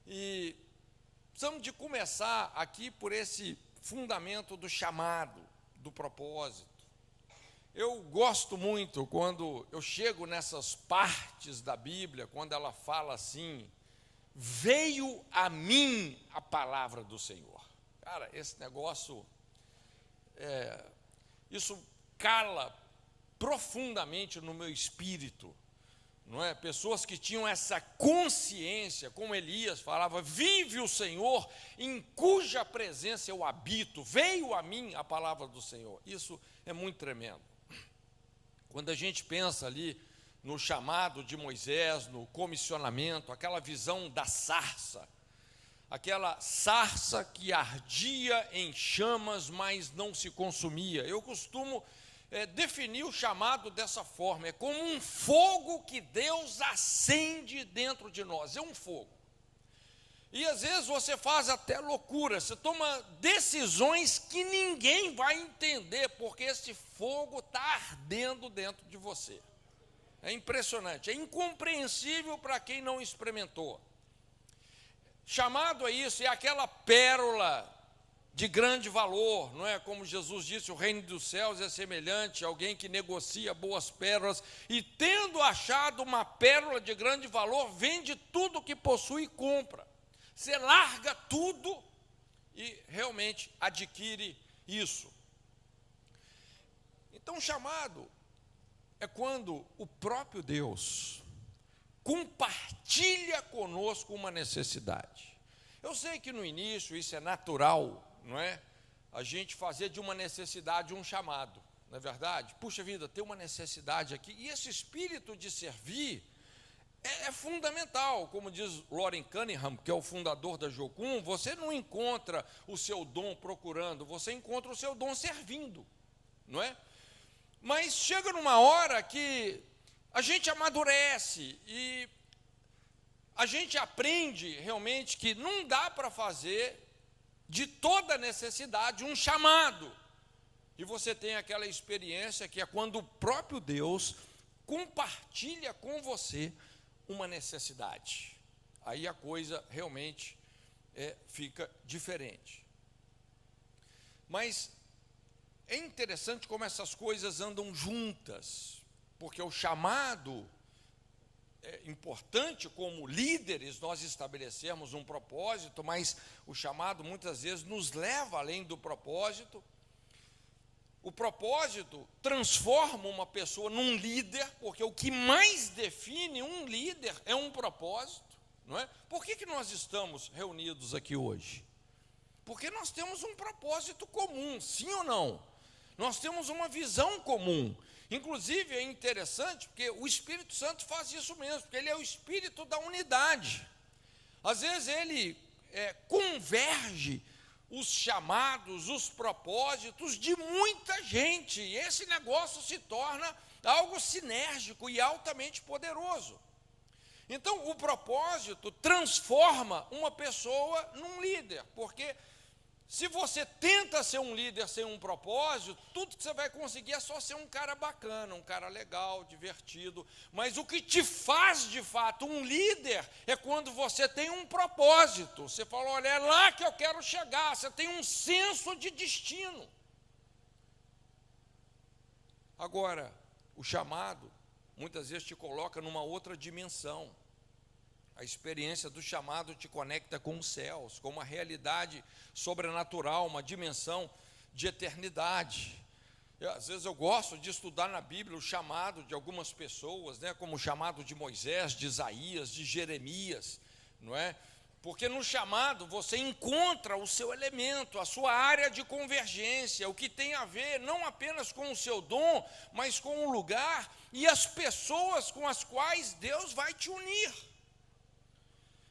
E precisamos de começar aqui por esse fundamento do chamado, do propósito. Eu gosto muito quando eu chego nessas partes da Bíblia, quando ela fala assim: veio a mim a palavra do Senhor. Cara, esse negócio, isso cala profundamente no meu espírito, não é? Pessoas que tinham essa consciência, como Elias falava: vive o Senhor, em cuja presença eu habito, veio a mim a palavra do Senhor. Isso é muito tremendo. Quando a gente pensa ali no chamado de Moisés, no comissionamento, aquela visão da sarça, aquela sarça que ardia em chamas, mas não se consumia. Eu costumo definir o chamado dessa forma: é como um fogo que Deus acende dentro de nós, é um fogo. E às vezes você faz até loucura, você toma decisões que ninguém vai entender, porque esse fogo está ardendo dentro de você. É impressionante, é incompreensível para quem não experimentou. Chamado a isso é aquela pérola de grande valor, não é? Como Jesus disse, o reino dos céus é semelhante a alguém que negocia boas pérolas, e tendo achado uma pérola de grande valor, vende tudo que possui e compra. Você larga tudo e realmente adquire isso. Então, chamado é quando o próprio Deus compartilha conosco uma necessidade. Eu sei que no início isso é natural, não é? A gente fazer de uma necessidade um chamado, não é verdade? Puxa vida, tem uma necessidade aqui, e esse espírito de servir é fundamental. Como diz Loren Cunningham, que é o fundador da Jocum, você não encontra o seu dom procurando, você encontra o seu dom servindo, não é? Mas chega numa hora que a gente amadurece e a gente aprende realmente que não dá para fazer de toda necessidade um chamado. E você tem aquela experiência que é quando o próprio Deus compartilha com você uma necessidade. Aí a coisa realmente fica diferente. Mas é interessante como essas coisas andam juntas, porque o chamado é importante. Como líderes nós estabelecemos um propósito, mas o chamado muitas vezes nos leva além do propósito. O propósito transforma uma pessoa num líder, porque o que mais define um líder é um propósito, não é? Por que nós estamos reunidos aqui hoje? Porque nós temos um propósito comum, sim ou não? Nós temos uma visão comum. Inclusive é interessante, porque o Espírito Santo faz isso mesmo, porque ele é o Espírito da unidade. Às vezes ele converge os chamados, os propósitos de muita gente, e esse negócio se torna algo sinérgico e altamente poderoso. Então, o propósito transforma uma pessoa num líder, porque se você tenta ser um líder sem um propósito, tudo que você vai conseguir é só ser um cara bacana, um cara legal, divertido. Mas o que te faz, de fato, um líder é quando você tem um propósito. Você fala: olha, é lá que eu quero chegar. Você tem um senso de destino. Agora, o chamado, muitas vezes te coloca numa outra dimensão. A experiência do chamado te conecta com os céus, com uma realidade sobrenatural, uma dimensão de eternidade. Às vezes eu gosto de estudar na Bíblia o chamado de algumas pessoas, né, como o chamado de Moisés, de Isaías, de Jeremias, não é? Porque no chamado você encontra o seu elemento, a sua área de convergência, o que tem a ver não apenas com o seu dom, mas com o lugar e as pessoas com as quais Deus vai te unir.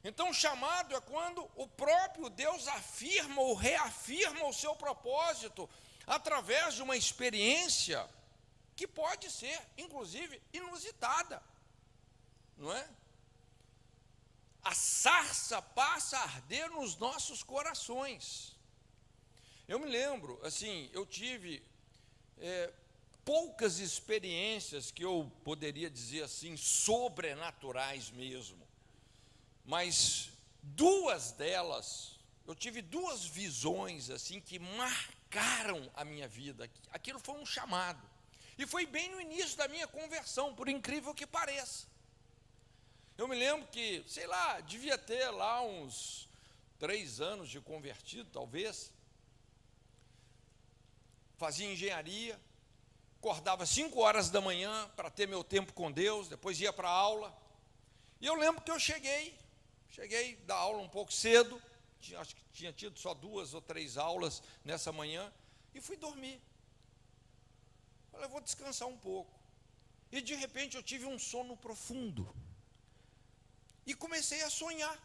Então, o chamado é quando o próprio Deus afirma ou reafirma o seu propósito através de uma experiência que pode ser, inclusive, inusitada, não é? A sarça passa a arder nos nossos corações. Eu me lembro, assim, eu tive poucas experiências que eu poderia dizer assim, sobrenaturais mesmo. Mas duas delas, eu tive duas visões assim que marcaram a minha vida. Aquilo foi um chamado. E foi bem no início da minha conversão, por incrível que pareça. Eu me lembro que, sei lá, devia ter lá uns 3 anos de convertido, talvez. Fazia engenharia, acordava 5 horas da manhã para ter meu tempo com Deus, depois ia para a aula. E eu lembro que eu cheguei da aula um pouco cedo, acho que tinha tido só 2 ou 3 aulas nessa manhã, e fui dormir. Falei, vou descansar um pouco. E de repente eu tive um sono profundo. E comecei a sonhar.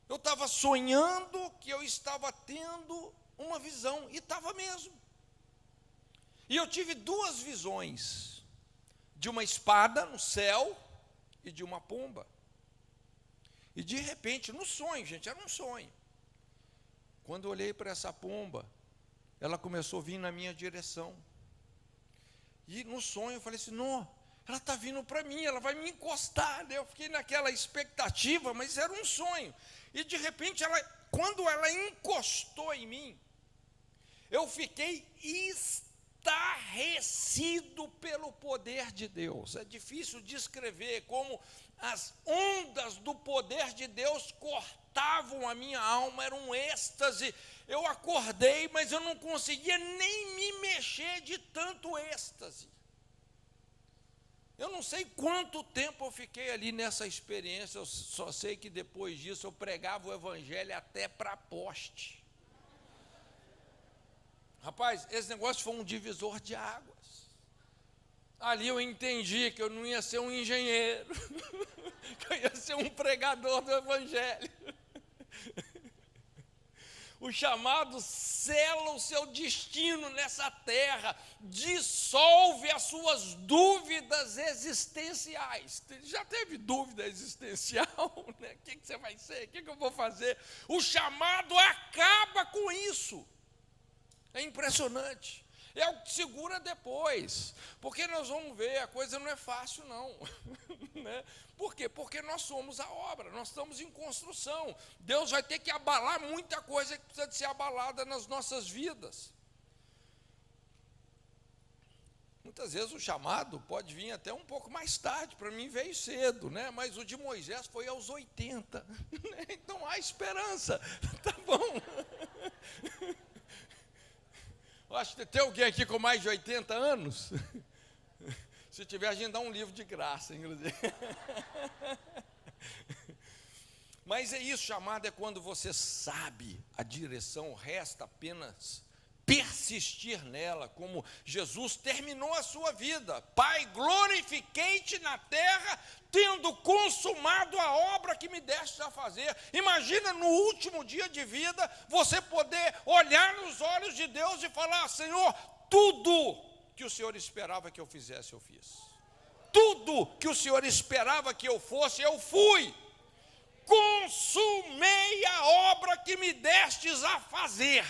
Eu estava sonhando que eu estava tendo uma visão, e estava mesmo. E eu tive 2 visões, de uma espada no céu e de uma pomba. E de repente, no sonho, gente, era um sonho. Quando eu olhei para essa pomba, ela começou a vir na minha direção. E no sonho eu falei assim, não, ela está vindo para mim, ela vai me encostar. Eu fiquei naquela expectativa, mas era um sonho. E de repente, quando ela encostou em mim, eu fiquei estarrecido pelo poder de Deus. É difícil descrever como as ondas do poder de Deus cortavam a minha alma, era um êxtase. Eu acordei, mas eu não conseguia nem me mexer de tanto êxtase. Eu não sei quanto tempo eu fiquei ali nessa experiência, eu só sei que depois disso eu pregava o evangelho até para poste. Rapaz, esse negócio foi um divisor de águas. Ali eu entendi que eu não ia ser um engenheiro, que eu ia ser um pregador do evangelho. O chamado sela o seu destino nessa terra, dissolve as suas dúvidas existenciais. Já teve dúvida existencial? Né? O que você vai ser? O que eu vou fazer? O chamado acaba com isso. É impressionante. É o que segura depois, porque nós vamos ver, a coisa não é fácil não, né? Por quê? Porque nós somos a obra, nós estamos em construção, Deus vai ter que abalar muita coisa que precisa de ser abalada nas nossas vidas. Muitas vezes o chamado pode vir até um pouco mais tarde, para mim veio cedo, né? Mas o de Moisés foi aos 80, né? Então há esperança, tá bom? Acho que tem alguém aqui com mais de 80 anos? Se tiver, a gente dá um livro de graça, inclusive. Mas é isso, chamado é quando você sabe a direção, resta apenas persistir nela, como Jesus terminou a sua vida. Pai, glorifiquei-te na terra, tendo consumado a obra que me deste a fazer. Imagina no último dia de vida, você poder olhar nos olhos de Deus e falar, Senhor, tudo que o Senhor esperava que eu fizesse, eu fiz. Tudo que o Senhor esperava que eu fosse, eu fui. Consumei a obra que me destes a fazer.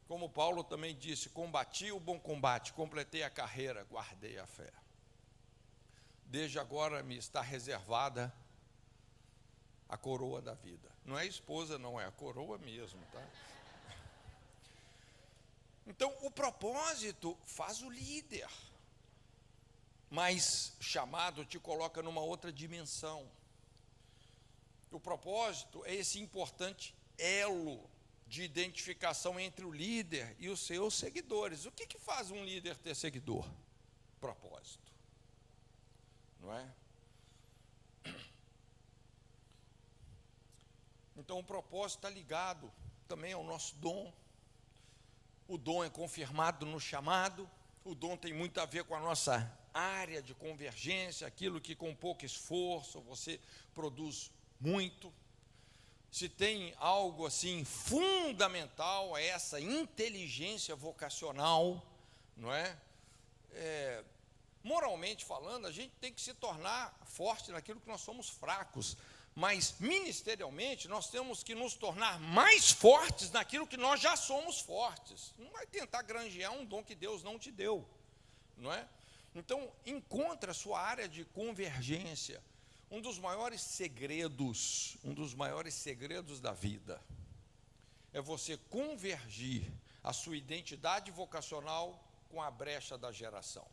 Como Paulo também disse, combati o bom combate, completei a carreira, guardei a fé. Desde agora me está reservada a coroa da vida. Não é a esposa, não, é a coroa mesmo, tá? Então, o propósito faz o líder, mas chamado te coloca numa outra dimensão. O propósito é esse importante elo de identificação entre o líder e os seus seguidores. O que faz um líder ter seguidor? Propósito. Não é? Então o propósito está ligado também ao nosso dom. O dom é confirmado no chamado. O dom tem muito a ver com a nossa área de convergência, aquilo que com pouco esforço você produz muito. Se tem algo assim fundamental, é essa inteligência vocacional, não é? Moralmente falando, a gente tem que se tornar forte naquilo que nós somos fracos, mas ministerialmente nós temos que nos tornar mais fortes naquilo que nós já somos fortes. Não vai tentar granjear um dom que Deus não te deu, não é? Então, encontre a sua área de convergência. Um dos maiores segredos da vida é você convergir a sua identidade vocacional com a brecha da geração.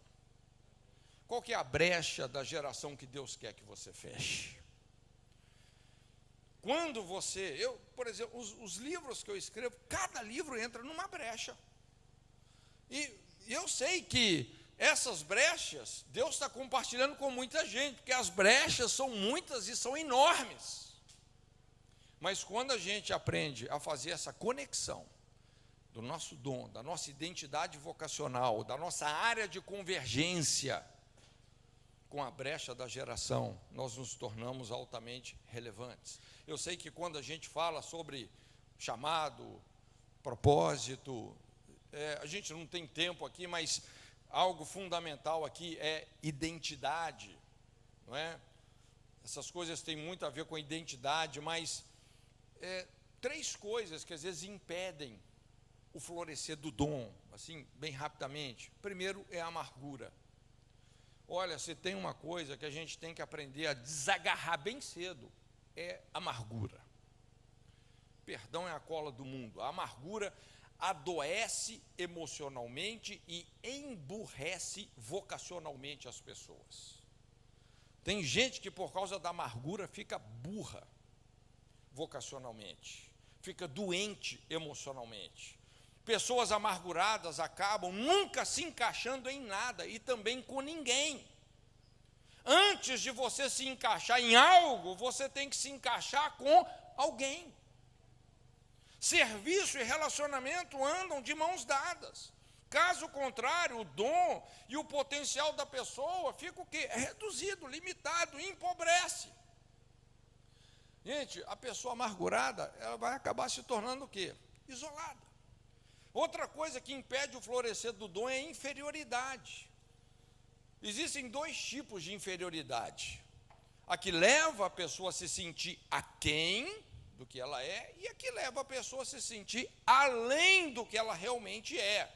Qual que é a brecha da geração que Deus quer que você feche? Quando por exemplo, os livros que eu escrevo, cada livro entra numa brecha. E eu sei que essas brechas, Deus está compartilhando com muita gente, porque as brechas são muitas e são enormes. Mas quando a gente aprende a fazer essa conexão do nosso dom, da nossa identidade vocacional, da nossa área de convergência com a brecha da geração, nós nos tornamos altamente relevantes. Eu sei que quando a gente fala sobre chamado, propósito, a gente não tem tempo aqui, mas algo fundamental aqui é identidade, não é? Essas coisas têm muito a ver com identidade, mas três coisas que às vezes impedem o florescer do dom, assim, bem rapidamente. Primeiro é a amargura. Olha, se tem uma coisa que a gente tem que aprender a desagarrar bem cedo, é amargura. Perdão é a cola do mundo. A amargura adoece emocionalmente e emburrece vocacionalmente as pessoas. Tem gente que por causa da amargura fica burra vocacionalmente, fica doente emocionalmente. Pessoas amarguradas acabam nunca se encaixando em nada e também com ninguém. Antes de você se encaixar em algo, você tem que se encaixar com alguém. Serviço e relacionamento andam de mãos dadas. Caso contrário, o dom e o potencial da pessoa fica o quê? Reduzido, limitado, empobrece. Gente, a pessoa amargurada, ela vai acabar se tornando o quê? Isolada. Outra coisa que impede o florescer do dom é a inferioridade. Existem dois tipos de inferioridade. A que leva a pessoa a se sentir aquém do que ela é, e a que leva a pessoa a se sentir além do que ela realmente é.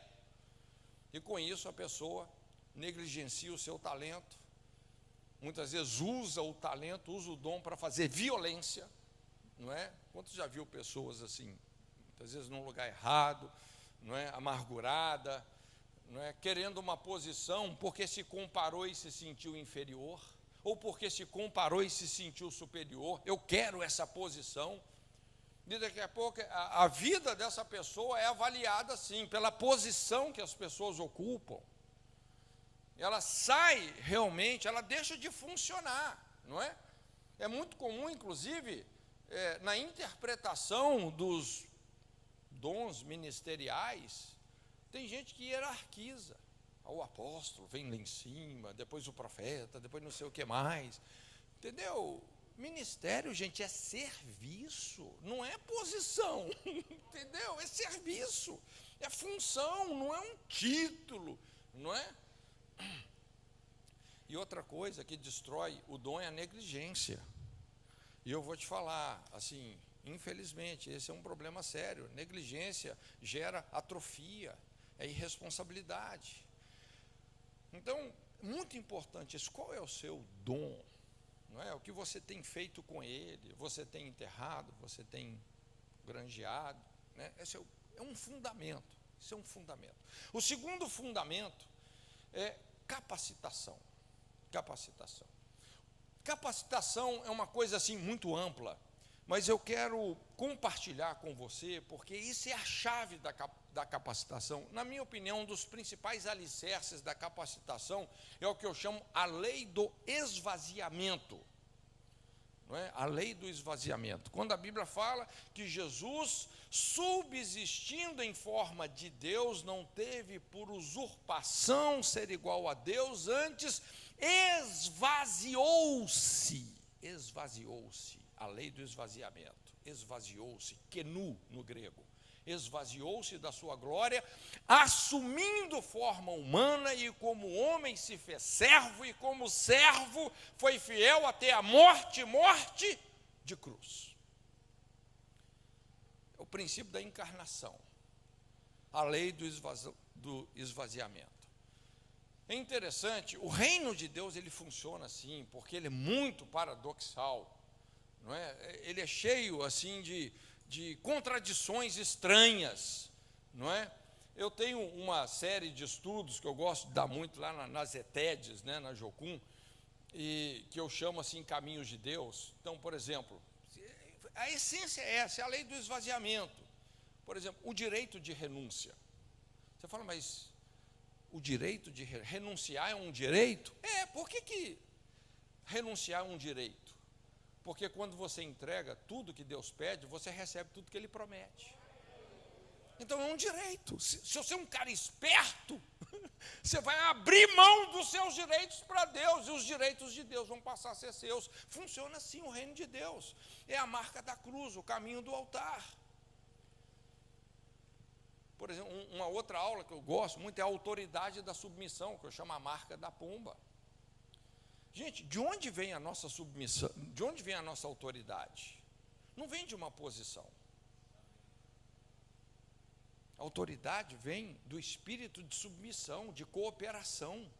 E com isso a pessoa negligencia o seu talento, muitas vezes usa o talento, usa o dom para fazer violência, não é? Quantos já viu pessoas assim, muitas vezes num lugar errado, não é? Amargurada, não é? Querendo uma posição porque se comparou e se sentiu inferior, ou porque se comparou e se sentiu superior. Eu quero essa posição. E daqui a pouco a vida dessa pessoa é avaliada assim, pela posição que as pessoas ocupam. Ela sai realmente, ela deixa de funcionar, não é? É muito comum, inclusive, na interpretação dos dons ministeriais, tem gente que hierarquiza. O apóstolo vem lá em cima, depois o profeta, depois não sei o que mais. Entendeu? Ministério, gente, é serviço, não é posição, entendeu? É serviço, é função, não é um título, não é? E outra coisa que destrói o dom é a negligência. E eu vou te falar, assim, infelizmente, esse é um problema sério. Negligência gera atrofia, é irresponsabilidade. Então, muito importante isso, qual é o seu dom? Não é? O que você tem feito com ele, você tem enterrado, você tem granjeado, né? Esse é um fundamento, isso é um fundamento. O segundo fundamento é capacitação. Capacitação. Capacitação é uma coisa assim muito ampla, mas eu quero compartilhar com você, porque isso é a chave da capacitação. Na minha opinião, um dos principais alicerces da capacitação é o que eu chamo a lei do esvaziamento. Não é? A lei do esvaziamento. Quando a Bíblia fala que Jesus, subsistindo em forma de Deus, não teve por usurpação ser igual a Deus, antes esvaziou-se, a lei do esvaziamento, esvaziou-se, kenu no grego, esvaziou-se da sua glória, assumindo forma humana, e como homem se fez servo, e como servo foi fiel até a morte de cruz. É o princípio da encarnação, a lei do esvaziamento. É interessante, o reino de Deus ele funciona assim, porque ele é muito paradoxal, não é? Ele é cheio assim de contradições estranhas, não é? Eu tenho uma série de estudos que eu gosto de dar muito lá nas ETEDs, né, na Jocum, e que eu chamo assim Caminhos de Deus. Então, por exemplo, a essência é essa, é a lei do esvaziamento. Por exemplo, o direito de renúncia. Você fala, mas o direito de renunciar é um direito? Por que renunciar é um direito? Porque quando você entrega tudo que Deus pede, você recebe tudo que Ele promete. Então é um direito. Se você é um cara esperto, você vai abrir mão dos seus direitos para Deus, e os direitos de Deus vão passar a ser seus. Funciona assim o reino de Deus. É a marca da cruz, o caminho do altar. Por exemplo, uma outra aula que eu gosto muito é a autoridade da submissão, que eu chamo a marca da pomba. Gente, de onde vem a nossa submissão? De onde vem a nossa autoridade? Não vem de uma posição. A autoridade vem do espírito de submissão, de cooperação,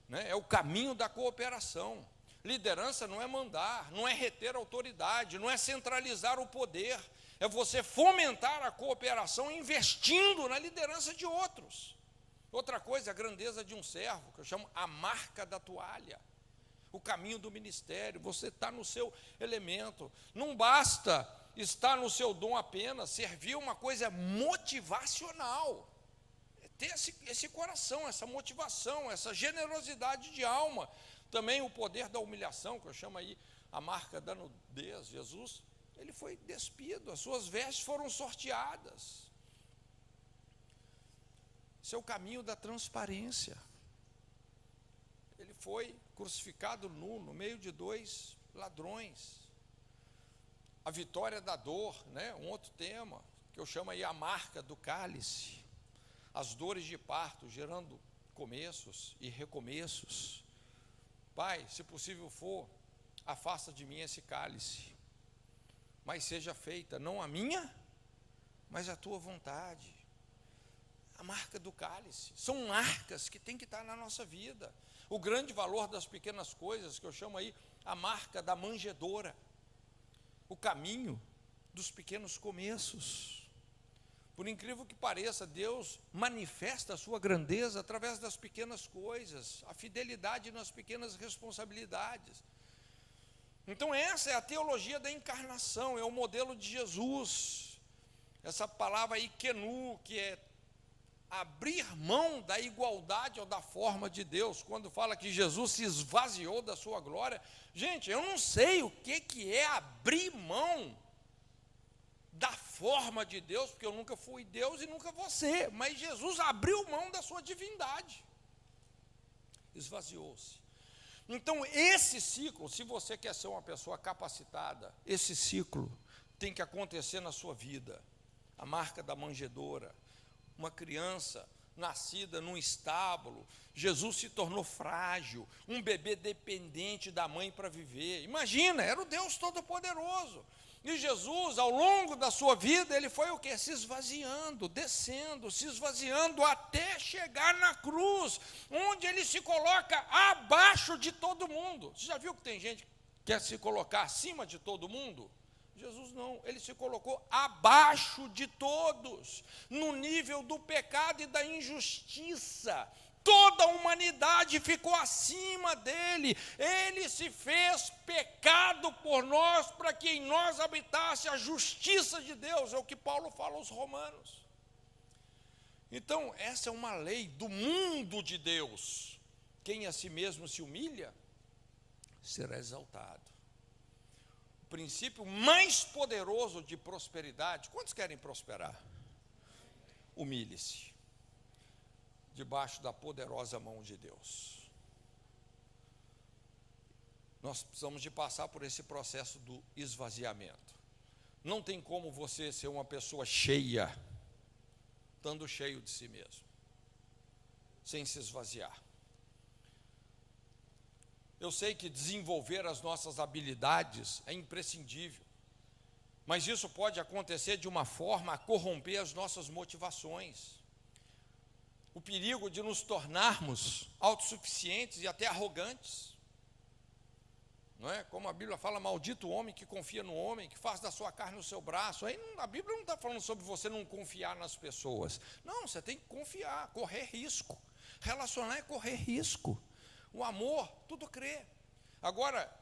né? É o caminho da cooperação. Liderança não é mandar, não é reter a autoridade, não é centralizar o poder, é você fomentar a cooperação investindo na liderança de outros. Outra coisa, a grandeza de um servo, que eu chamo a marca da toalha, o caminho do ministério. Você está no seu elemento, não basta estar no seu dom apenas, servir uma coisa motivacional, ter esse coração, essa motivação, essa generosidade de alma. Também o poder da humilhação, que eu chamo aí a marca da nudez. Jesus, ele foi despido, as suas vestes foram sorteadas. Esse é o caminho da transparência. Ele foi crucificado nu, no meio de dois ladrões. A vitória da dor, né? Um outro tema, que eu chamo aí a marca do cálice. As dores de parto, gerando começos e recomeços. Pai, se possível for, afasta de mim esse cálice, mas seja feita não a minha, mas a tua vontade. A marca do cálice, são marcas que tem que estar na nossa vida. O grande valor das pequenas coisas, que eu chamo aí a marca da manjedoura, o caminho dos pequenos começos. Por incrível que pareça, Deus manifesta a sua grandeza através das pequenas coisas, a fidelidade nas pequenas responsabilidades. Então essa é a teologia da encarnação, é o modelo de Jesus. Essa palavra aí, kenu, que é abrir mão da igualdade ou da forma de Deus. Quando fala que Jesus se esvaziou da sua glória, gente, eu não sei o que é abrir mão da forma de Deus, porque eu nunca fui Deus e nunca vou ser, mas Jesus abriu mão da sua divindade, esvaziou-se. Então esse ciclo, se você quer ser uma pessoa capacitada, esse ciclo tem que acontecer na sua vida. A marca da manjedoura, uma criança nascida num estábulo, Jesus se tornou frágil, um bebê dependente da mãe para viver. Imagina, era o Deus Todo-Poderoso. E Jesus, ao longo da sua vida, ele foi o quê? Se esvaziando, descendo, se esvaziando até chegar na cruz, onde ele se coloca abaixo de todo mundo. Você já viu que tem gente que quer se colocar acima de todo mundo? Jesus não, ele se colocou abaixo de todos, no nível do pecado e da injustiça. Toda a humanidade ficou acima dele. Ele se fez pecado por nós, para que em nós habitasse a justiça de Deus. É o que Paulo fala aos Romanos. Então, essa é uma lei do mundo de Deus. Quem a si mesmo se humilha, será exaltado. O princípio mais poderoso de prosperidade. Quantos querem prosperar? Humilhe-se debaixo da poderosa mão de Deus. Nós precisamos de passar por esse processo do esvaziamento. Não tem como você ser uma pessoa cheia, estando cheio de si mesmo, sem se esvaziar. Eu sei que desenvolver as nossas habilidades é imprescindível, mas isso pode acontecer de uma forma a corromper as nossas motivações. o perigo de nos tornarmos autossuficientes e até arrogantes. Não é? Como a Bíblia fala, maldito o homem que confia no homem, que faz da sua carne o seu braço. Aí a Bíblia não está falando sobre você não confiar nas pessoas. Não, você tem que confiar, correr risco. Relacionar é correr risco. O amor, tudo crê. Agora,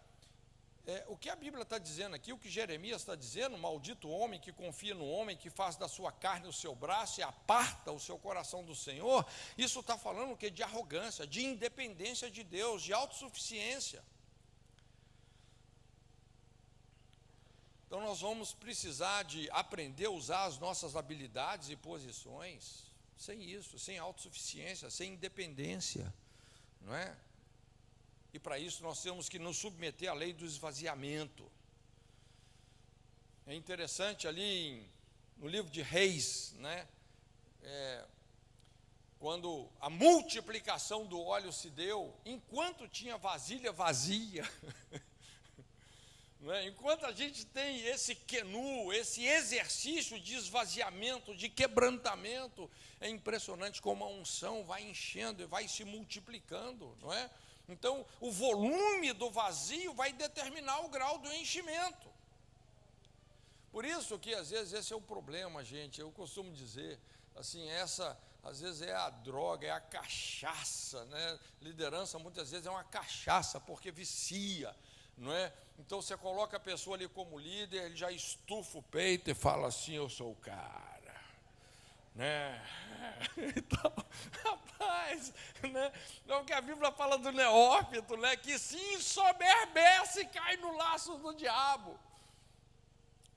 o que a Bíblia está dizendo aqui, o que Jeremias está dizendo, maldito o homem que confia no homem, que faz da sua carne o seu braço e aparta o seu coração do Senhor, isso está falando o quê? De arrogância, de independência de Deus, de autossuficiência. Então nós vamos precisar de aprender a usar as nossas habilidades e posições, sem isso, sem autossuficiência, sem independência, não é? E para isso nós temos que nos submeter à lei do esvaziamento. É interessante ali no livro de Reis, né? Quando a multiplicação do óleo se deu, enquanto tinha vasilha vazia, não é? Enquanto a gente tem esse quenu, esse exercício de esvaziamento, de quebrantamento, é impressionante como a unção vai enchendo e vai se multiplicando, não é? Então, o volume do vazio vai determinar o grau do enchimento. Por isso que, às vezes, esse é o problema, gente. Eu costumo dizer, assim, às vezes, é a droga, é a cachaça, né? Liderança, muitas vezes, é uma cachaça, porque vicia, não é? Então, você coloca a pessoa ali como líder, ele já estufa o peito e fala assim, eu sou o cara, né? Então, rapaz, né? Não, que a Bíblia fala do neófito, né? Que se ensoberbece e cai no laço do diabo.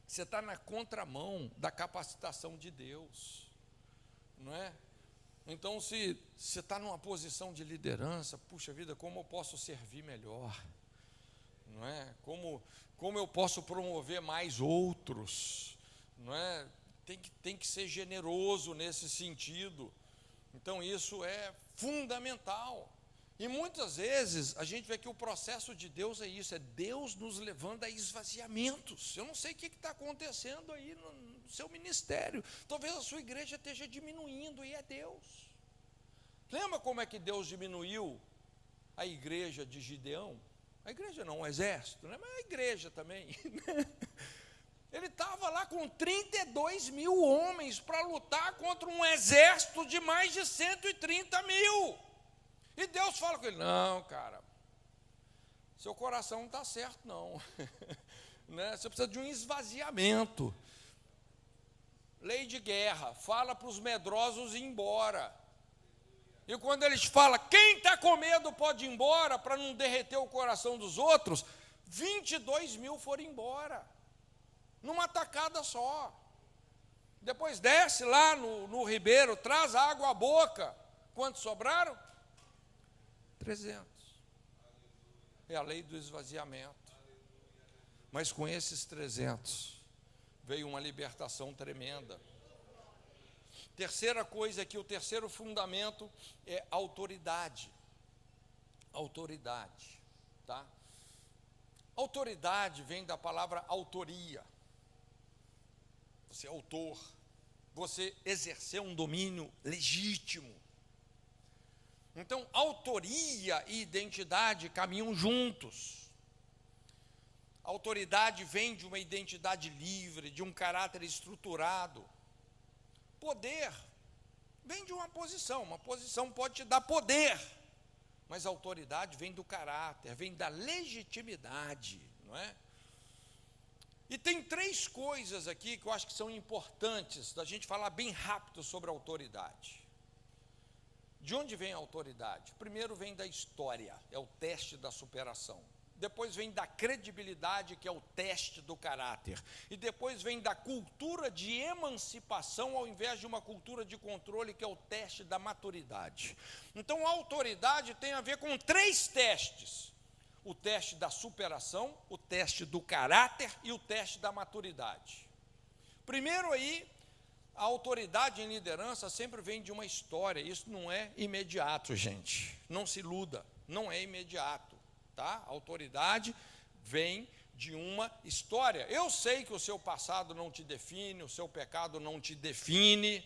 Você está na contramão da capacitação de Deus, não é? Então, se você está numa posição de liderança, puxa vida, como eu posso servir melhor? Não é? Como eu posso promover mais outros? Não é? Tem que ser generoso nesse sentido. Então isso é fundamental. E muitas vezes a gente vê que o processo de Deus é isso, é Deus nos levando a esvaziamentos. Eu não sei o que está acontecendo aí no seu ministério. Talvez a sua igreja esteja diminuindo e é Deus. Lembra como é que Deus diminuiu a igreja de Gideão? A igreja não, o exército, né? Mas a igreja também. Ele estava lá com 32 mil homens para lutar contra um exército de mais de 130 mil. E Deus fala com ele, não, cara, seu coração não está certo, não. Né? Você precisa de um esvaziamento. Lei de guerra, fala para os medrosos ir embora. E quando eles falam, quem está com medo pode ir embora, para não derreter o coração dos outros, 22 mil foram embora. Numa tacada só. Depois desce lá no ribeiro, traz água à boca. Quantos sobraram? 300. É a lei do esvaziamento. Mas com esses 300 veio uma libertação tremenda. Terceira coisa aqui, o terceiro fundamento é autoridade. Autoridade, tá? Autoridade vem da palavra autoria. Você é autor, você exerceu um domínio legítimo. Então, autoria e identidade caminham juntos. Autoridade vem de uma identidade livre, de um caráter estruturado. Poder vem de uma posição pode te dar poder, mas a autoridade vem do caráter, vem da legitimidade, não é? E tem três coisas aqui que eu acho que são importantes da gente falar bem rápido sobre a autoridade. De onde vem a autoridade? Primeiro vem da história, é o teste da superação. Depois vem da credibilidade, que é o teste do caráter. E depois vem da cultura de emancipação, ao invés de uma cultura de controle, que é o teste da maturidade. Então, a autoridade tem a ver com três testes. O teste da superação, o teste do caráter e o teste da maturidade. Primeiro aí, a autoridade em liderança sempre vem de uma história. Isso não é imediato, gente. Não se iluda, não é imediato. Tá? A autoridade vem de uma história. Eu sei que o seu passado não te define, o seu pecado não te define,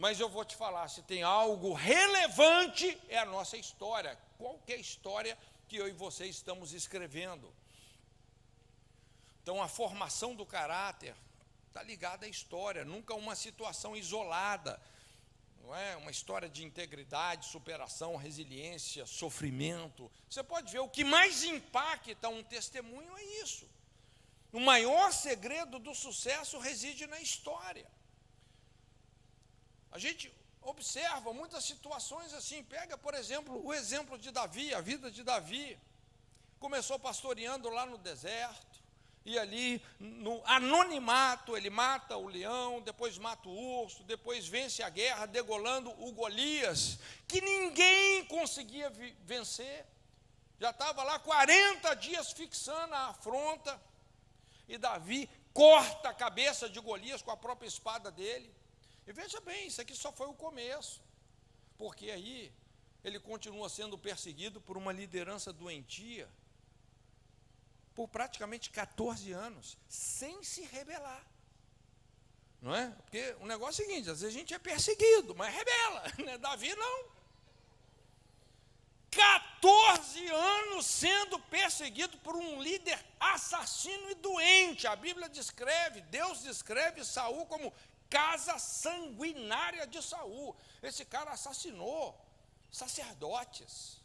Mas eu vou te falar, se tem algo relevante, é a nossa história, qualquer história que eu e você estamos escrevendo. Então, a formação do caráter está ligada à história, nunca uma situação isolada, não é? Uma história de integridade, superação, resiliência, sofrimento. Você pode ver, o que mais impacta um testemunho é isso. O maior segredo do sucesso reside na história. A gente observa muitas situações assim. Pega, por exemplo, o exemplo de Davi, a vida de Davi. Começou pastoreando lá no deserto, e ali, no anonimato, ele mata o leão, depois mata o urso, depois vence a guerra, degolando o Golias, que ninguém conseguia vencer. Já estava lá 40 dias fixando a afronta, e Davi corta a cabeça de Golias com a própria espada dele. E veja bem, isso aqui só foi o começo, porque aí ele continua sendo perseguido por uma liderança doentia, por praticamente 14 anos, sem se rebelar. Não é? Porque o negócio é o seguinte, às vezes a gente é perseguido, mas rebela, né? Davi não. 14 anos sendo perseguido por um líder assassino e doente. A Bíblia descreve, Deus descreve Saul como casa sanguinária de Saul. Esse cara assassinou sacerdotes,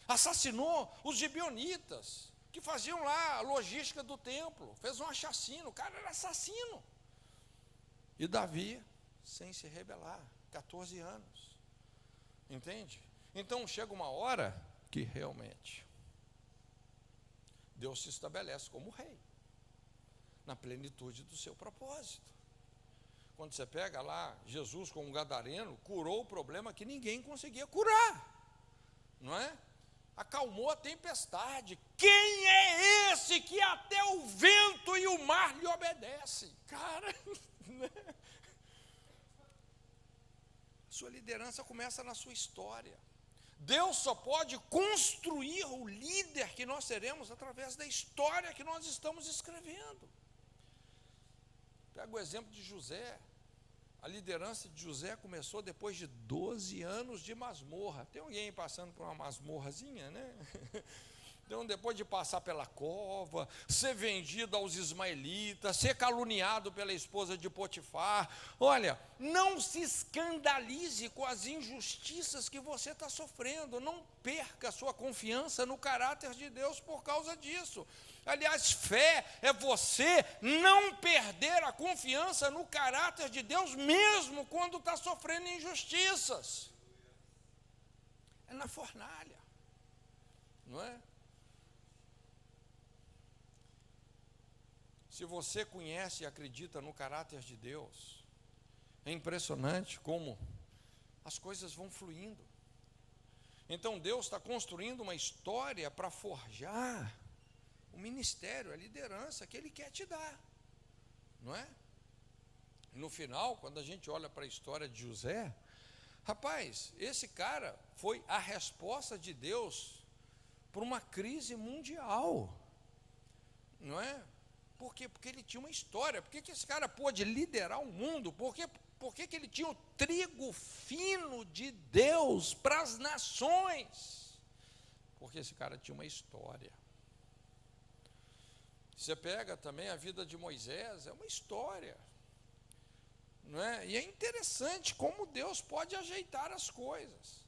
assassinou os gibeonitas, que faziam lá a logística do templo, fez uma chacina, o cara era assassino. E Davi, sem se rebelar, 14 anos, entende? Então chega uma hora que realmente Deus se estabelece como rei, na plenitude do seu propósito. Quando você pega lá, Jesus como gadareno, curou o problema que ninguém conseguia curar, não é? Acalmou a tempestade. Quem é esse que até o vento e o mar lhe obedecem? Cara, né? Sua liderança começa na sua história. Deus só pode construir o líder que nós seremos através da história que nós estamos escrevendo. Pega o exemplo de José. A liderança de José começou depois de 12 anos de masmorra. Tem alguém passando por uma masmorrazinha, né? Então, depois de passar pela cova, ser vendido aos ismaelitas, ser caluniado pela esposa de Potifar, olha, não se escandalize com as injustiças que você está sofrendo, não perca a sua confiança no caráter de Deus por causa disso. Aliás, fé é você não perder a confiança no caráter de Deus, mesmo quando está sofrendo injustiças. É na fornalha, não é? Se você conhece e acredita no caráter de Deus, é impressionante como as coisas vão fluindo. Então Deus está construindo uma história para forjar o ministério, a liderança que Ele quer te dar, não é? No final, quando a gente olha para a história de José, rapaz, esse cara foi a resposta de Deus para uma crise mundial, não é? Por quê? Porque ele tinha uma história. Por que esse cara pôde liderar o mundo? Por que ele tinha o trigo fino de Deus para as nações? Porque esse cara tinha uma história. Você pega também a vida de Moisés, é uma história, não é? E é interessante como Deus pode ajeitar as coisas.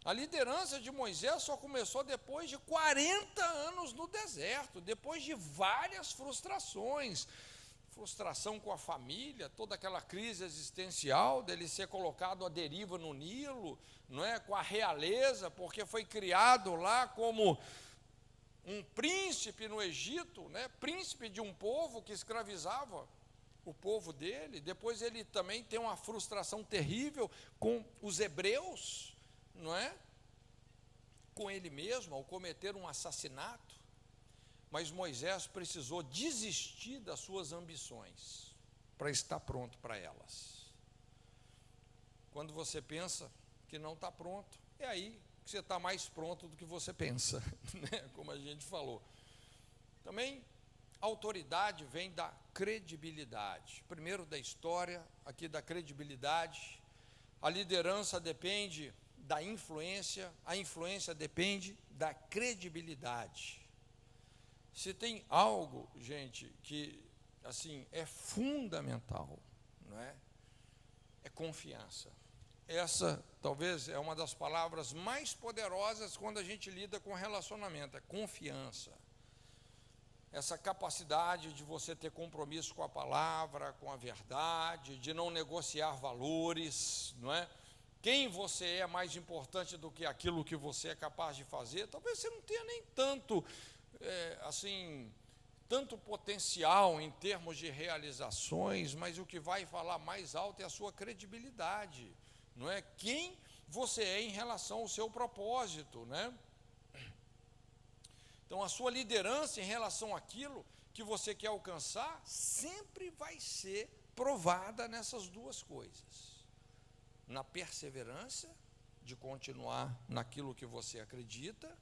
A liderança de Moisés só começou depois de 40 anos no deserto, depois de várias frustrações. Frustração com a família, toda aquela crise existencial dele ser colocado à deriva no Nilo, não é? Com a realeza, porque foi criado lá como um príncipe no Egito, né? Príncipe de um povo que escravizava o povo dele. Depois ele também tem uma frustração terrível com os hebreus, não é? Com ele mesmo, ao cometer um assassinato. Mas Moisés precisou desistir das suas ambições para estar pronto para elas. Quando você pensa que não está pronto, é aí que você está mais pronto do que você pensa, né? Como a gente falou. Também, a autoridade vem da credibilidade. Primeiro da história, aqui da credibilidade. A liderança depende da influência, a influência depende da credibilidade. Se tem algo, gente, que assim é fundamental, não é? É confiança. Essa talvez é uma das palavras mais poderosas quando a gente lida com relacionamento, é confiança. Essa capacidade de você ter compromisso com a palavra, com a verdade, de não negociar valores, não é? Quem você é mais importante do que aquilo que você é capaz de fazer. Talvez você não tenha nem tanto, tanto potencial em termos de realizações, mas o que vai falar mais alto é a sua credibilidade, não é? Quem você é em relação ao seu propósito, né? Então, a sua liderança em relação àquilo que você quer alcançar sempre vai ser provada nessas duas coisas. Na perseverança, de continuar naquilo que você acredita,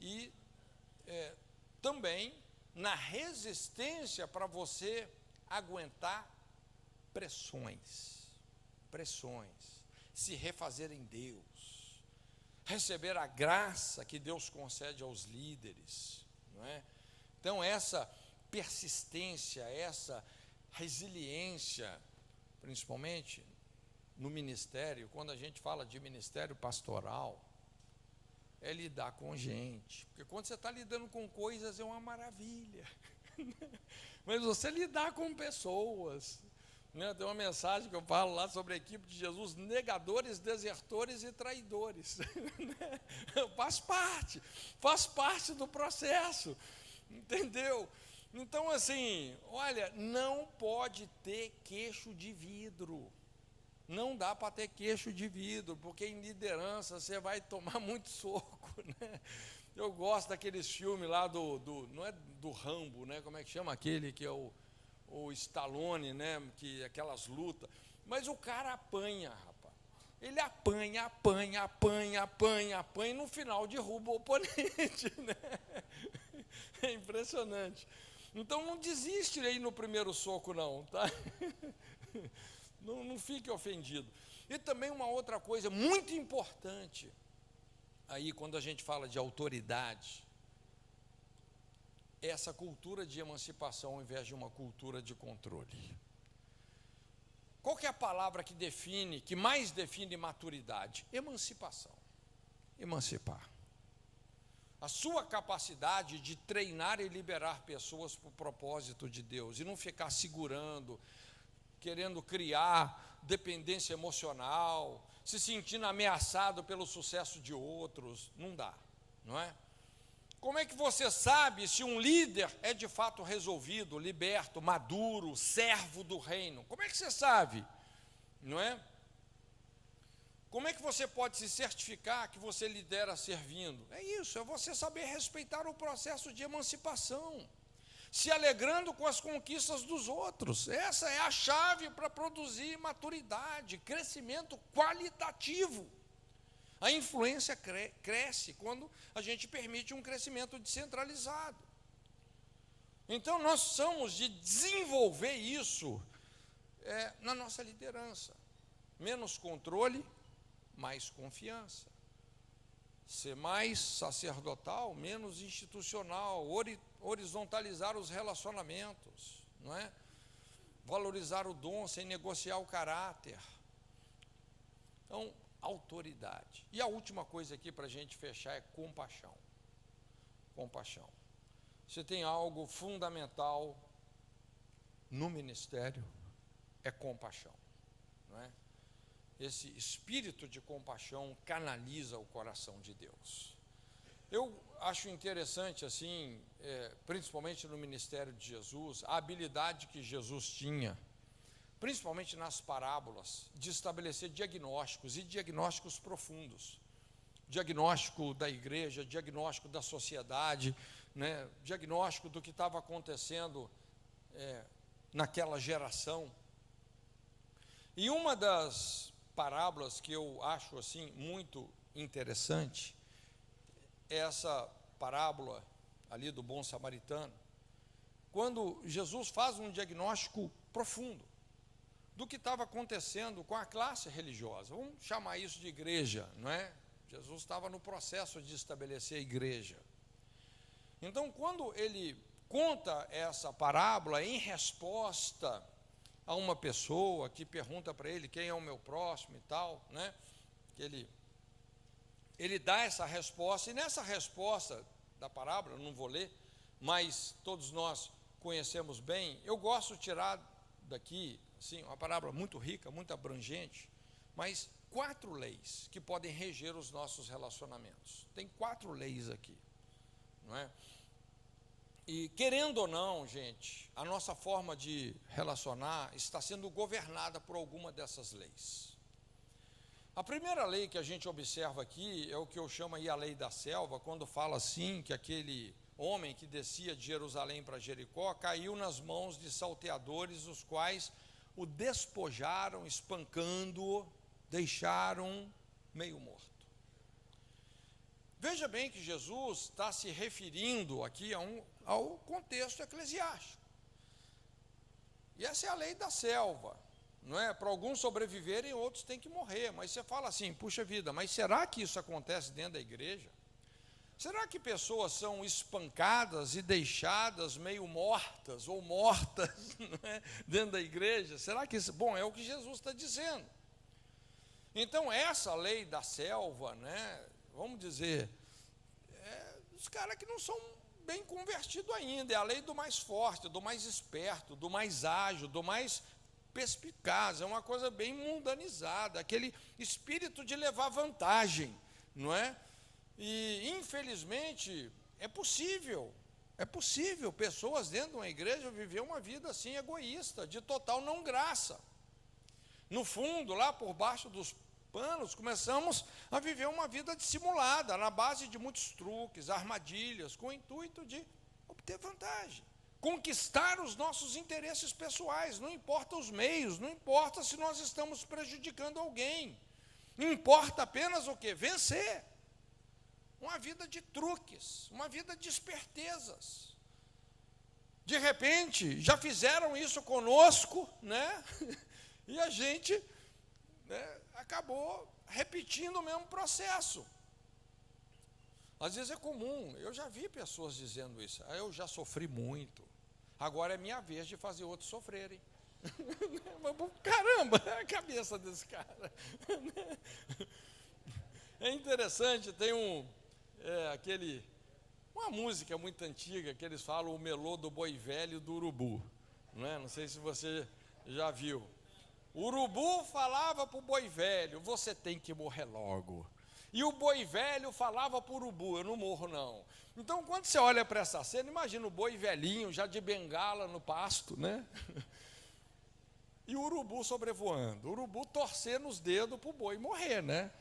e também na resistência para você aguentar pressões, se refazer em Deus, receber a graça que Deus concede aos líderes, não é? Então, essa persistência, essa resiliência, principalmente no ministério, quando a gente fala de ministério pastoral, é lidar com gente, porque quando você está lidando com coisas é uma maravilha, mas você lidar com pessoas, né? Tem uma mensagem que eu falo lá sobre a equipe de Jesus: negadores, desertores e traidores. faz parte do processo, entendeu? Então, assim, olha, não pode ter queixo de vidro. Não dá para ter queixo de vidro, porque em liderança você vai tomar muito soco, né? Eu gosto daqueles filmes lá não é do Rambo, né? Como é que chama aquele que é o Stallone, né? Que aquelas lutas. Mas o cara apanha, rapaz. Ele apanha, e no final derruba o oponente, né? É impressionante. Então não desiste aí no primeiro soco, não, tá? Não fique ofendido. E também uma outra coisa muito importante, aí quando a gente fala de autoridade, é essa cultura de emancipação ao invés de uma cultura de controle. Qual que é a palavra que mais define maturidade? Emancipação. Emancipar. A sua capacidade de treinar e liberar pessoas para o propósito de Deus, e não ficar segurando, querendo criar dependência emocional, se sentindo ameaçado pelo sucesso de outros, não dá, não é? Como é que você sabe se um líder é de fato resolvido, liberto, maduro, servo do reino? Como é que você sabe, não é? Como é que você pode se certificar que você lidera servindo? É isso, é você saber respeitar o processo de emancipação, se alegrando com as conquistas dos outros. Essa é a chave para produzir maturidade, crescimento qualitativo. A influência cresce quando a gente permite um crescimento descentralizado. Então, nós somos de desenvolver isso na nossa liderança. Menos controle, mais confiança. Ser mais sacerdotal, menos institucional, horizontalizar os relacionamentos, não é? Valorizar o dom sem negociar o caráter. Então, autoridade. E a última coisa aqui para a gente fechar é compaixão. Compaixão. Se tem algo fundamental no ministério, é compaixão, não é? Esse espírito de compaixão canaliza o coração de Deus. Eu acho interessante, assim, principalmente no ministério de Jesus, a habilidade que Jesus tinha, principalmente nas parábolas, de estabelecer diagnósticos, e diagnósticos profundos. Diagnóstico da igreja, diagnóstico da sociedade, né? Diagnóstico do que estava acontecendo naquela geração. E uma das parábolas que eu acho assim muito interessante é essa parábola ali do bom samaritano, quando Jesus faz um diagnóstico profundo, do que estava acontecendo com a classe religiosa. Vamos chamar isso de igreja, não é? Jesus estava no processo de estabelecer a igreja. Então, quando ele conta essa parábola em resposta a uma pessoa que pergunta para ele quem é o meu próximo e tal, né? Ele dá essa resposta, e nessa resposta da parábola, eu não vou ler, mas todos nós conhecemos bem. Eu gosto de tirar daqui, assim, uma parábola muito rica, muito abrangente, mas 4 leis que podem reger os nossos relacionamentos. Tem 4 leis aqui, não é? E querendo ou não, gente, a nossa forma de relacionar está sendo governada por alguma dessas leis. A primeira lei que a gente observa aqui é o que eu chamo aí a lei da selva, quando fala assim que aquele homem que descia de Jerusalém para Jericó caiu nas mãos de salteadores, os quais o despojaram, espancando-o, deixaram meio morto. Veja bem que Jesus está se referindo aqui ao contexto eclesiástico. E essa é a lei da selva, não é? Para alguns sobreviverem, outros têm que morrer. Mas você fala assim, puxa vida, mas será que isso acontece dentro da igreja? Será que pessoas são espancadas e deixadas meio mortas ou mortas, não é? Dentro da igreja? Será que isso? Bom, é o que Jesus está dizendo. Então, essa lei da selva, né, vamos dizer, os caras que não são bem convertidos ainda, é a lei do mais forte, do mais esperto, do mais ágil, do mais perspicaz, é uma coisa bem mundanizada, aquele espírito de levar vantagem, não é? E, infelizmente, é possível pessoas dentro de uma igreja viver uma vida assim egoísta, de total não graça. No fundo, lá por baixo dos panos, começamos a viver uma vida dissimulada, na base de muitos truques, armadilhas, com o intuito de obter vantagem, conquistar os nossos interesses pessoais, não importa os meios, não importa se nós estamos prejudicando alguém, importa apenas o quê? Vencer. Uma vida de truques, uma vida de espertezas. De repente, já fizeram isso conosco, né? E a gente, né, acabou repetindo o mesmo processo. Às vezes é comum, eu já vi pessoas dizendo isso, eu já sofri muito, agora é minha vez de fazer outros sofrerem. Caramba, a cabeça desse cara. É interessante, tem uma música muito antiga que eles falam o melô do boi velho e do urubu, não sei se você já viu. O urubu falava para o boi velho, você tem que morrer logo. E o boi velho falava para o urubu, eu não morro não. Então, quando você olha para essa cena, imagina o boi velhinho, já de bengala no pasto, né? E o urubu sobrevoando, o urubu torcendo os dedos para o boi morrer, né?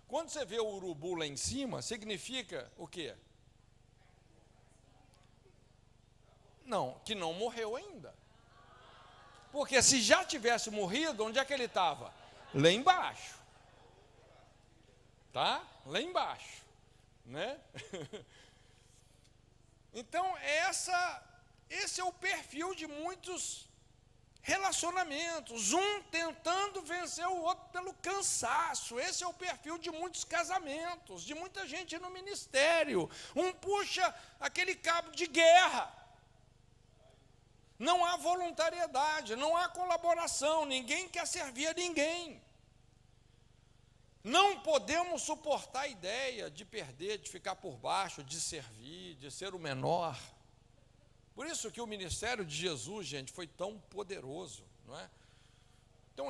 Quando você vê o urubu lá em cima, significa o quê? Não, que não morreu ainda. Porque se já tivesse morrido, onde é que ele estava? Lá embaixo. Tá? Lá embaixo, né? Então, esse é o perfil de muitos relacionamentos, um tentando vencer o outro pelo cansaço. Esse é o perfil de muitos casamentos, de muita gente no ministério. Um puxa aquele cabo de guerra. Não há voluntariedade, não há colaboração, ninguém quer servir a ninguém. Não podemos suportar a ideia de perder, de ficar por baixo, de servir, de ser o menor. Por isso que o ministério de Jesus, gente, foi tão poderoso, não é? Então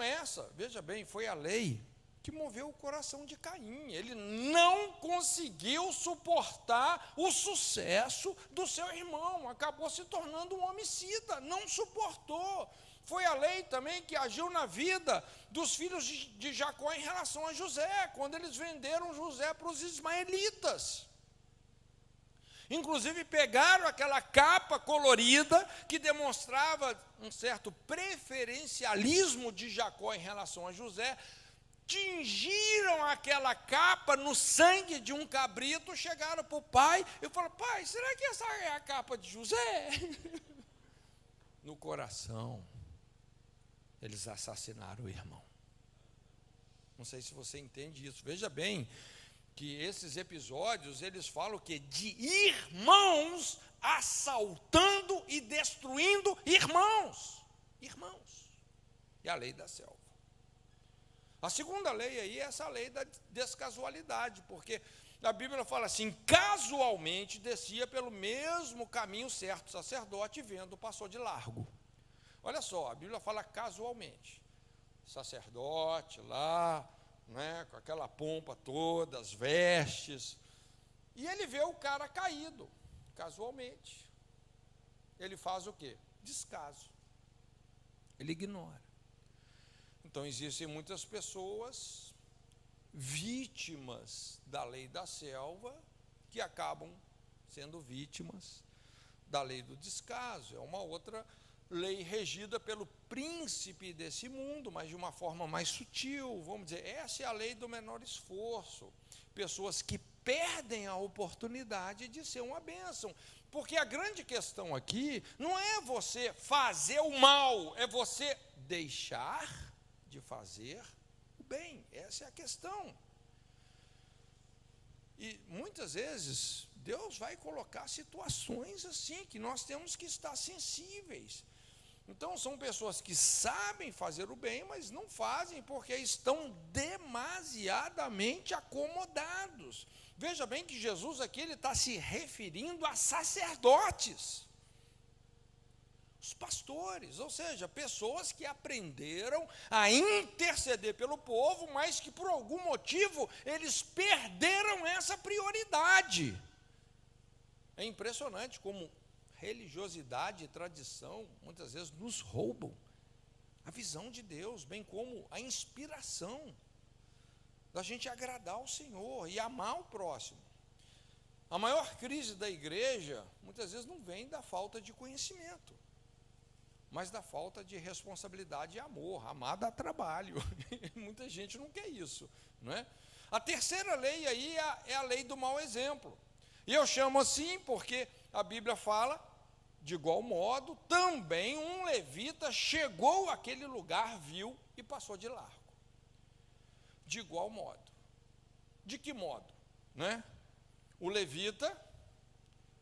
veja bem, foi a lei que moveu o coração de Caim. Ele não conseguiu suportar o sucesso do seu irmão, acabou se tornando um homicida, não suportou. Foi a lei também que agiu na vida dos filhos de Jacó em relação a José, quando eles venderam José para os ismaelitas. Inclusive pegaram aquela capa colorida que demonstrava um certo preferencialismo de Jacó em relação a José, tingiram aquela capa no sangue de um cabrito, chegaram para o pai e falaram, pai, será que essa é a capa de José? No coração. eles assassinaram o irmão. Não sei se você entende isso. Veja bem que esses episódios, eles falam que de irmãos assaltando e destruindo irmãos. Irmãos. E a lei da selva. A segunda lei aí é essa lei da descasualidade, porque a Bíblia fala assim, casualmente descia pelo mesmo caminho certo sacerdote, vendo, passou de largo. Olha só, a Bíblia fala casualmente. Sacerdote lá, né, com aquela pompa toda, as vestes, e ele vê o cara caído, casualmente. Ele faz o quê? Descaso. Ele ignora. Então, existem muitas pessoas vítimas da lei da selva que acabam sendo vítimas da lei do descaso. É uma outra lei regida pelo príncipe desse mundo, mas de uma forma mais sutil, vamos dizer, essa é a lei do menor esforço. Pessoas que perdem a oportunidade de ser uma bênção, porque a grande questão aqui não é você fazer o mal, é você deixar de fazer o bem, essa é a questão. E muitas vezes Deus vai colocar situações assim, que nós temos que estar sensíveis. Então, são pessoas que sabem fazer o bem, mas não fazem porque estão demasiadamente acomodados. Veja bem que Jesus aqui ele está se referindo a sacerdotes, os pastores, ou seja, pessoas que aprenderam a interceder pelo povo, mas que por algum motivo eles perderam essa prioridade. É impressionante como religiosidade e tradição, muitas vezes, nos roubam a visão de Deus, bem como a inspiração da gente agradar ao Senhor e amar o próximo. A maior crise da igreja, muitas vezes, não vem da falta de conhecimento, mas da falta de responsabilidade e amor. Amar dá trabalho, muita gente não quer isso, não é? A terceira lei aí é a lei do mau exemplo, e eu chamo assim porque a Bíblia fala, de igual modo, também um levita chegou àquele lugar, viu e passou de largo. De igual modo. De que modo? Né? O levita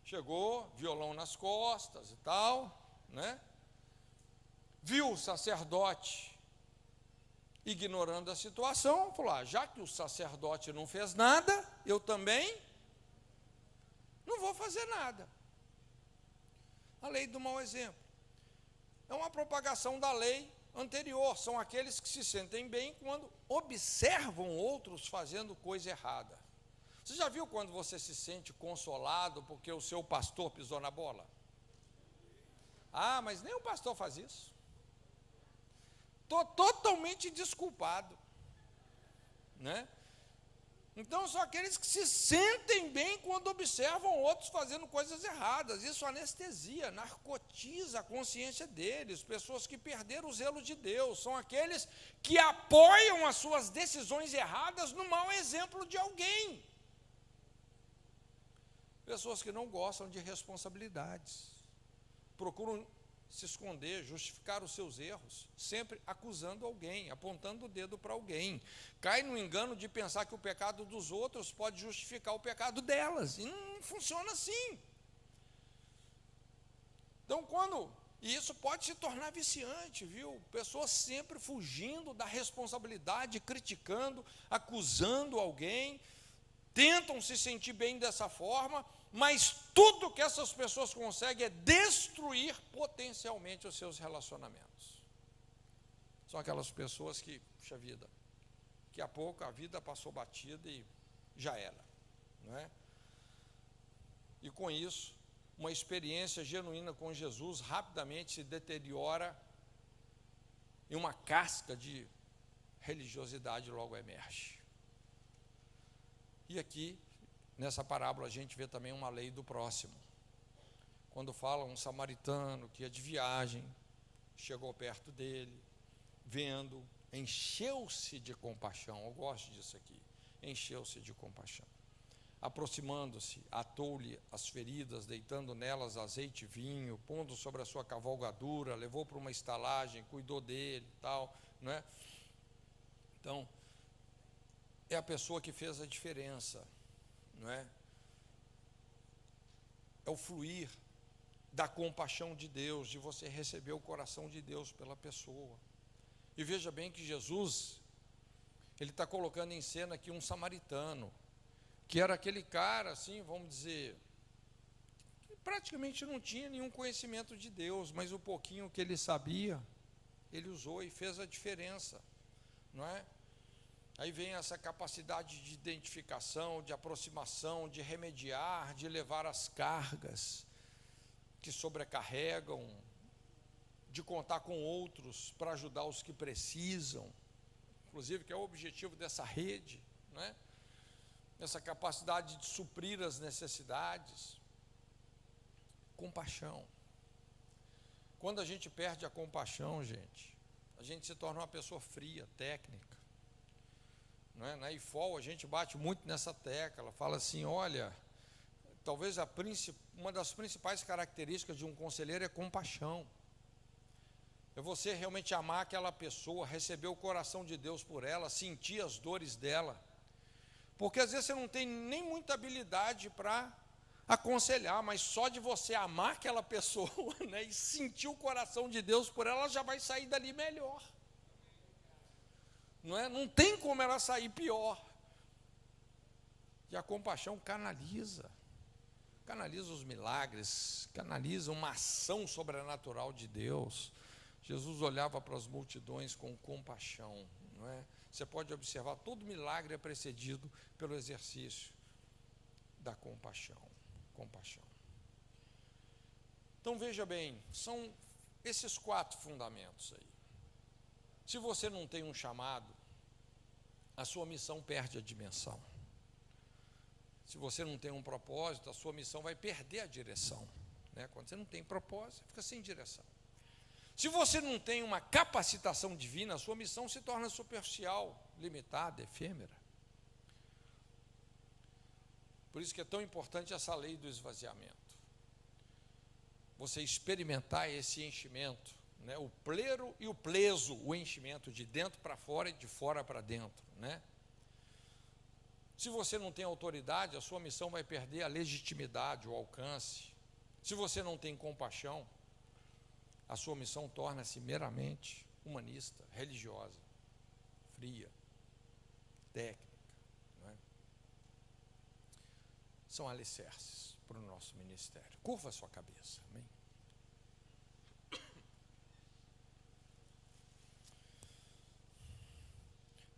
chegou, violão nas costas e tal, né? Viu o sacerdote ignorando a situação, falou, já que o sacerdote não fez nada, eu também não vou fazer nada. A lei do mau exemplo é uma propagação da lei anterior, são aqueles que se sentem bem quando observam outros fazendo coisa errada. Você já viu quando você se sente consolado porque o seu pastor pisou na bola? Ah, mas nem o pastor faz isso. Estou totalmente desculpado, né? Então, são aqueles que se sentem bem quando observam outros fazendo coisas erradas. Isso anestesia, narcotiza a consciência deles. Pessoas que perderam o zelo de Deus. São aqueles que apoiam as suas decisões erradas no mau exemplo de alguém. Pessoas que não gostam de responsabilidades. Procuram se esconder, justificar os seus erros, sempre acusando alguém, apontando o dedo para alguém. Cai no engano de pensar que o pecado dos outros pode justificar o pecado delas, e não funciona assim. Então, e isso pode se tornar viciante, viu? Pessoas sempre fugindo da responsabilidade, criticando, acusando alguém, tentam se sentir bem dessa forma, mas tudo que essas pessoas conseguem é destruir potencialmente os seus relacionamentos. São aquelas pessoas que, puxa vida, daqui a pouco a vida passou batida e já era, não é? E com isso, uma experiência genuína com Jesus rapidamente se deteriora e uma casca de religiosidade logo emerge. E aqui, nessa parábola, a gente vê também uma lei do próximo. Quando fala um samaritano que ia de viagem, chegou perto dele, vendo, encheu-se de compaixão. Eu gosto disso aqui, encheu-se de compaixão. aproximando-se, atou-lhe as feridas, deitando nelas azeite e vinho, pondo sobre a sua cavalgadura, levou para uma estalagem, cuidou dele e tal, não é? Então, é a pessoa que fez a diferença, não é? É o fluir da compaixão de Deus, de você receber o coração de Deus pela pessoa. E veja bem que Jesus, ele está colocando em cena aqui um samaritano, que era aquele cara, assim, vamos dizer, que praticamente não tinha nenhum conhecimento de Deus, mas o pouquinho que ele sabia, ele usou e fez a diferença, não é? Aí vem essa capacidade de identificação, de aproximação, de remediar, de levar as cargas que sobrecarregam, de contar com outros para ajudar os que precisam, inclusive que é o objetivo dessa rede, não é? Essa capacidade de suprir as necessidades. Compaixão. Quando a gente perde a compaixão, gente, a gente se torna uma pessoa fria, técnica. Não é? Na IFOL a gente bate muito nessa tecla, ela fala assim, olha, talvez uma das principais características de um conselheiro é compaixão. É você realmente amar aquela pessoa, receber o coração de Deus por ela, sentir as dores dela. Porque às vezes você não tem nem muita habilidade para aconselhar, mas só de você amar aquela pessoa, né, e sentir o coração de Deus por ela, ela já vai sair dali melhor. Não é? Não tem como ela sair pior. E a compaixão canaliza os milagres, canaliza uma ação sobrenatural de Deus. Jesus olhava para as multidões com compaixão, não é? Você pode observar, todo milagre é precedido pelo exercício da compaixão. Então veja bem, são esses 4 fundamentos aí. Se você não tem um chamado, a sua missão perde a dimensão. Se você não tem um propósito, a sua missão vai perder a direção, né? Quando você não tem propósito, fica sem direção. Se você não tem uma capacitação divina, a sua missão se torna superficial, limitada, efêmera. Por isso que é tão importante essa lei do esvaziamento. Você experimentar esse enchimento, né? O plero e o pleso, o enchimento de dentro para fora e de fora para dentro, né? Se você não tem autoridade, a sua missão vai perder a legitimidade, o alcance. Se você não tem compaixão, a sua missão torna-se meramente humanista, religiosa, fria, técnica. Não é? São alicerces para o nosso ministério. Curva a sua cabeça, amém?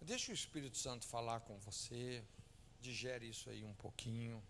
Deixa o Espírito Santo falar com você, digere isso aí um pouquinho.